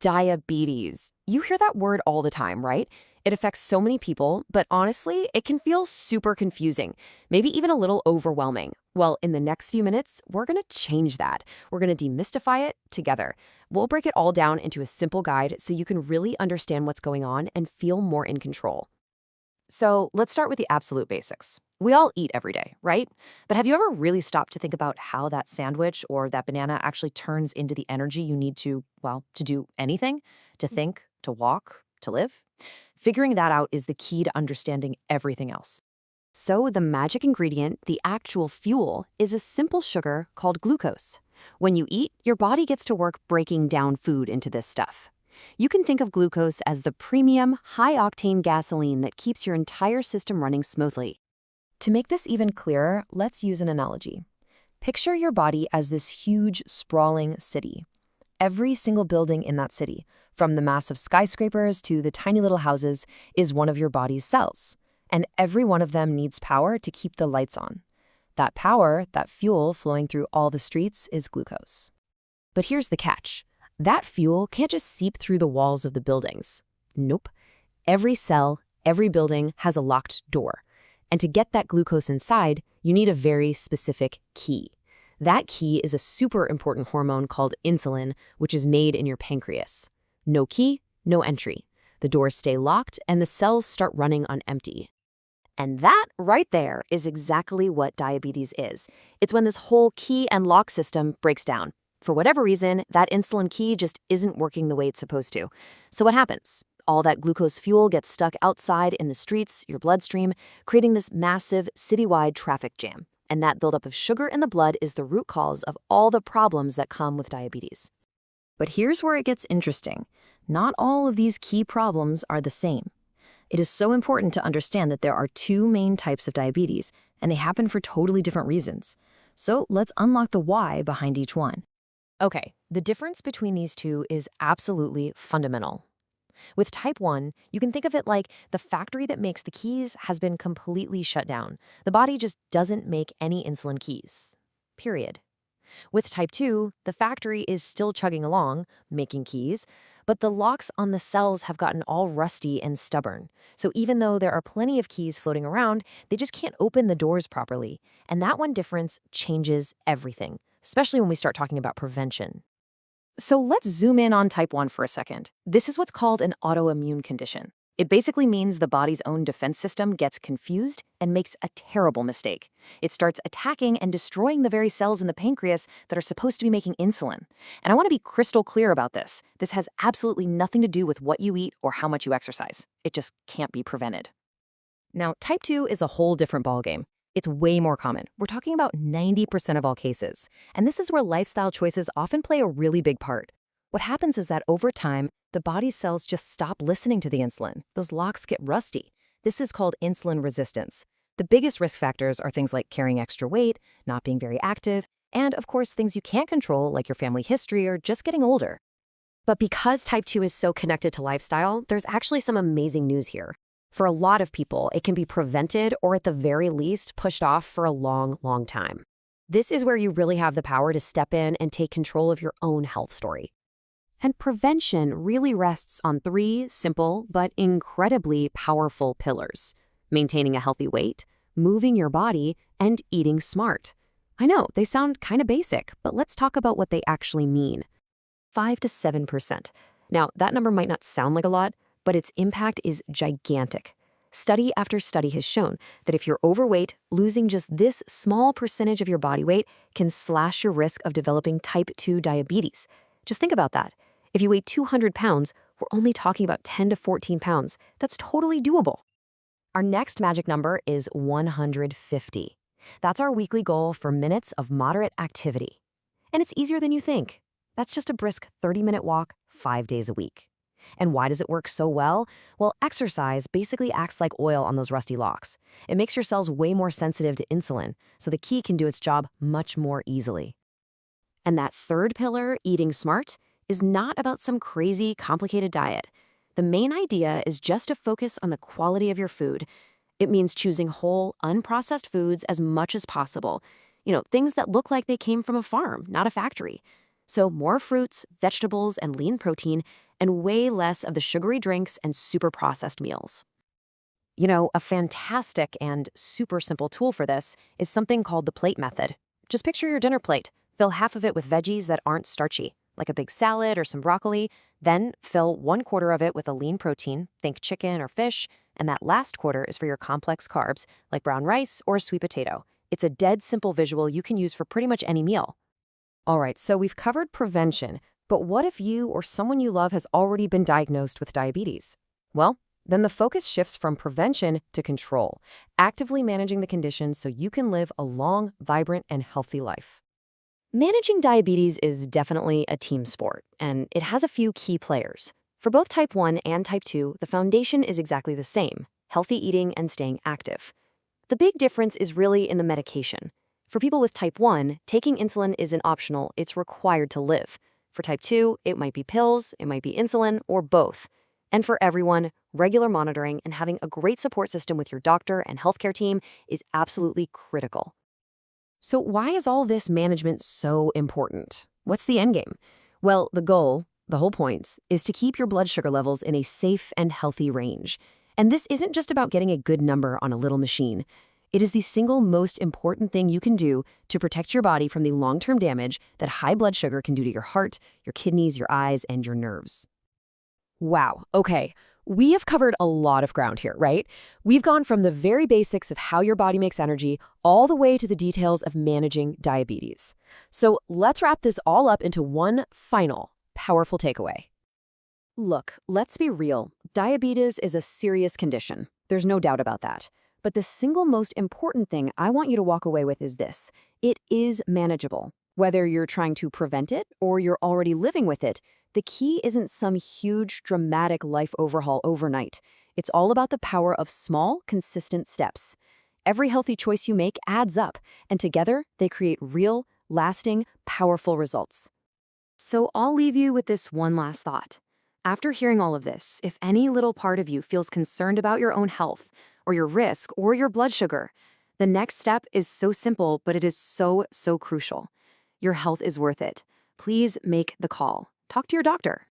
Diabetes. You hear that word all the time, right? It affects so many people, but honestly, it can feel super confusing, maybe even a little overwhelming. Well, in the next few minutes, we're going to change that. We're going to demystify it together. We'll break it all down into a simple guide so you can really understand what's going on and feel more in control. So let's start with the absolute basics. We all eat every day, right? But have you ever really stopped to think about how that sandwich or that banana actually turns into the energy you need to, well, to do anything? To think, to walk, to live? Figuring that out is the key to understanding everything else. So the magic ingredient, the actual fuel, is a simple sugar called glucose. When you eat, your body gets to work breaking down food into this stuff. You can think of glucose as the premium, high-octane gasoline that keeps your entire system running smoothly. To make this even clearer, let's use an analogy. Picture your body as this huge, sprawling city. Every single building in that city, from the massive skyscrapers to the tiny little houses, is one of your body's cells. And every one of them needs power to keep the lights on. That power, that fuel flowing through all the streets, is glucose. But here's the catch. That fuel can't just seep through the walls of the buildings. Nope. Every cell, every building has a locked door. And to get that glucose inside, you need a very specific key. That key is a super important hormone called insulin, which is made in your pancreas. No key, no entry. The doors stay locked and the cells start running on empty. And that right there is exactly what diabetes is. It's when this whole key and lock system breaks down. For whatever reason, that insulin key just isn't working the way it's supposed to. So what happens? All that glucose fuel gets stuck outside in the streets, your bloodstream, creating this massive citywide traffic jam. And that buildup of sugar in the blood is the root cause of all the problems that come with diabetes. But here's where it gets interesting. Not all of these key problems are the same. It is so important to understand that there are two main types of diabetes, and they happen for totally different reasons. So let's unlock the why behind each one. Okay, the difference between these two is absolutely fundamental. With type 1, you can think of it like the factory that makes the keys has been completely shut down. The body just doesn't make any insulin keys. Period. With type 2, the factory is still chugging along, making keys, but the locks on the cells have gotten all rusty and stubborn. So even though there are plenty of keys floating around, they just can't open the doors properly. And that one difference changes everything, especially when we start talking about prevention. So let's zoom in on type 1 for a second. This is what's called an autoimmune condition. It basically means the body's own defense system gets confused and makes a terrible mistake. It starts attacking and destroying the very cells in the pancreas that are supposed to be making insulin. And I want to be crystal clear about this. This has absolutely nothing to do with what you eat or how much you exercise. It just can't be prevented. Now, type 2 is a whole different ballgame. It's way more common. We're talking about 90% of all cases. And this is where lifestyle choices often play a really big part. What happens is that over time, the body's cells just stop listening to the insulin. Those locks get rusty. This is called insulin resistance. The biggest risk factors are things like carrying extra weight, not being very active, and of course, things you can't control like your family history or just getting older. But because type 2 is so connected to lifestyle, there's actually some amazing news here. For a lot of people, it can be prevented or at the very least pushed off for a long, long time. This is where you really have the power to step in and take control of your own health story. And prevention really rests on three simple but incredibly powerful pillars: maintaining a healthy weight, moving your body, and eating smart. I know, they sound kind of basic, but let's talk about what they actually mean. 5 to 7%. Now, that number might not sound like a lot, but its impact is gigantic. Study after study has shown that if you're overweight, losing just this small percentage of your body weight can slash your risk of developing type 2 diabetes. Just think about that. If you weigh 200 pounds, we're only talking about 10 to 14 pounds. That's totally doable. Our next magic number is 150. That's our weekly goal for minutes of moderate activity. And it's easier than you think. That's just a brisk 30-minute walk, 5 days a week. And why does it work so well? Well, exercise basically acts like oil on those rusty locks. It makes your cells way more sensitive to insulin, so the key can do its job much more easily. And that third pillar, eating smart, is not about some crazy, complicated diet. The main idea is just to focus on the quality of your food. It means choosing whole, unprocessed foods as much as possible. Things that look like they came from a farm, not a factory. So more fruits, vegetables, and lean protein, and way less of the sugary drinks and super processed meals. A fantastic and super simple tool for this is something called the plate method. Just picture your dinner plate. Fill half of it with veggies that aren't starchy, like a big salad or some broccoli. Then fill 1/4 of it with a lean protein, think chicken or fish, and that last quarter is for your complex carbs, like brown rice or a sweet potato. It's a dead simple visual you can use for pretty much any meal. All right, so we've covered prevention, but what if you or someone you love has already been diagnosed with diabetes? Well, then the focus shifts from prevention to control, actively managing the condition so you can live a long, vibrant, and healthy life. Managing diabetes is definitely a team sport, and it has a few key players. For both type 1 and type 2, the foundation is exactly the same: healthy eating and staying active. The big difference is really in the medication. For people with type 1, taking insulin isn't optional, it's required to live. For type 2, it might be pills, it might be insulin, or both. And for everyone, regular monitoring and having a great support system with your doctor and healthcare team is absolutely critical. So why is all this management so important? What's the end game? Well, the whole point, is to keep your blood sugar levels in a safe and healthy range. And this isn't just about getting a good number on a little machine. It is the single most important thing you can do to protect your body from the long-term damage that high blood sugar can do to your heart, your kidneys, your eyes, and your nerves. Wow, okay. We have covered a lot of ground here, right? We've gone from the very basics of how your body makes energy all the way to the details of managing diabetes. So let's wrap this all up into one final, powerful takeaway. Look, let's be real. Diabetes is a serious condition. There's no doubt about that. But the single most important thing I want you to walk away with is this: it is manageable. Whether you're trying to prevent it or you're already living with it, the key isn't some huge, dramatic life overhaul overnight. It's all about the power of small, consistent steps. Every healthy choice you make adds up, and together they create real, lasting, powerful results. So I'll leave you with this one last thought. After hearing all of this, if any little part of you feels concerned about your own health, or your risk, or your blood sugar, the next step is so simple, but it is so, so crucial. Your health is worth it. Please make the call. Talk to your doctor.